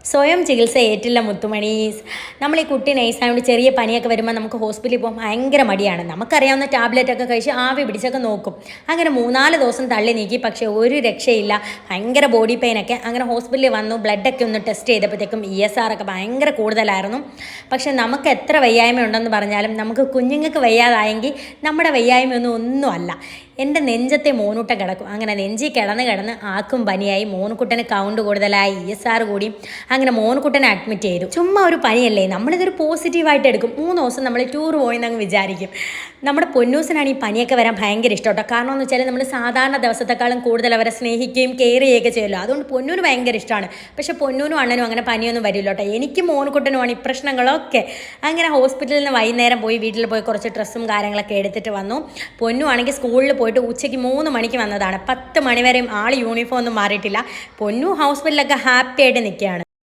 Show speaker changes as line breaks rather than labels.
സ്വയം ചികിത്സ ഏറ്റില്ല മുത്തുമണീസ്. നമ്മൾ ഈ കുട്ടി നൈസായതുകൊണ്ട് ചെറിയ പനിയൊക്കെ വരുമ്പോൾ നമുക്ക് ഹോസ്പിറ്റലിൽ പോകാൻ ഭയങ്കര മടിയാണ്. നമുക്കറിയാവുന്ന ടാബ്ലറ്റൊക്കെ കഴിച്ച് ആവി പിടിച്ചൊക്കെ നോക്കും. അങ്ങനെ 3-4 ദിവസം തള്ളി നീക്കി, പക്ഷേ ഒരു രക്ഷയില്ല. ഭയങ്കര ബോഡി പെയിനൊക്കെ. അങ്ങനെ ഹോസ്പിറ്റലിൽ വന്നു, ബ്ലഡൊക്കെ ഒന്ന് ടെസ്റ്റ് ചെയ്തപ്പോഴത്തേക്കും ESR ഒക്കെ ഭയങ്കര കൂടുതലായിരുന്നു. പക്ഷേ നമുക്ക് എത്ര വയ്യായ്മ ഉണ്ടെന്ന് പറഞ്ഞാലും നമുക്ക് കുഞ്ഞുങ്ങൾക്ക് വയ്യാതായെങ്കിൽ നമ്മുടെ ഒന്നും അല്ല. എൻ്റെ നെഞ്ചത്തെ മോനൂട്ട കിടക്കും. അങ്ങനെ നെഞ്ചി കിടന്ന് ആക്കും പനിയായി. മോനുകുട്ടന് കൗണ്ട് കൂടുതലായി, ESR കൂടി. അങ്ങനെ മോനുകുട്ടനെ അഡ്മിറ്റ് ചെയ്തു. ചുമ്മാ ഒരു പനിയല്ലേ, നമ്മളിതൊരു പോസിറ്റീവായിട്ട് എടുക്കും. 3 ദിവസം നമ്മൾ ടൂർ പോയെന്നങ്ങ് വിചാരിക്കും. നമ്മുടെ പൊന്നൂസിനാണ് ഈ പനിയൊക്കെ വരാൻ ഭയങ്കര ഇഷ്ടം കേട്ടോ. കാരണം എന്ന് വെച്ചാൽ നമ്മൾ സാധാരണ ദിവസത്തെക്കാളും കൂടുതൽ അവരെ സ്നേഹിക്കുകയും കെയർ ചെയ്യുകയൊക്കെ ചെയ്യുമല്ലോ. അതുകൊണ്ട് പൊന്നൂന് ഭയങ്കര ഇഷ്ടമാണ്. പക്ഷേ പൊന്നൂനും അണ്ണനും അങ്ങനെ പനിയൊന്നും വരില്ല കേട്ടോ. എനിക്ക് മോനുകുട്ടനുമാണ് ഈ പ്രശ്നങ്ങളൊക്കെ. അങ്ങനെ ഹോസ്പിറ്റലിൽ നിന്ന് വൈകുന്നേരം പോയി വീട്ടിൽ പോയി കുറച്ച് ഡ്രസ്സും കാര്യങ്ങളൊക്കെ എടുത്തിട്ട് വന്നു. പൊന്നു ആണെങ്കിൽ സ്കൂളിൽ പോയിട്ട് ഉച്ചയ്ക്ക് 3 മണിക്ക് വന്നതാണ്. 10 മണി വരെയും ആൾ യൂണിഫോം ഒന്നും മാറിയിട്ടില്ല. പൊന്നു ഹോസ്പിറ്റലിലൊക്കെ ഹാപ്പി ആയിട്ട് നിൽക്കുകയാണ്.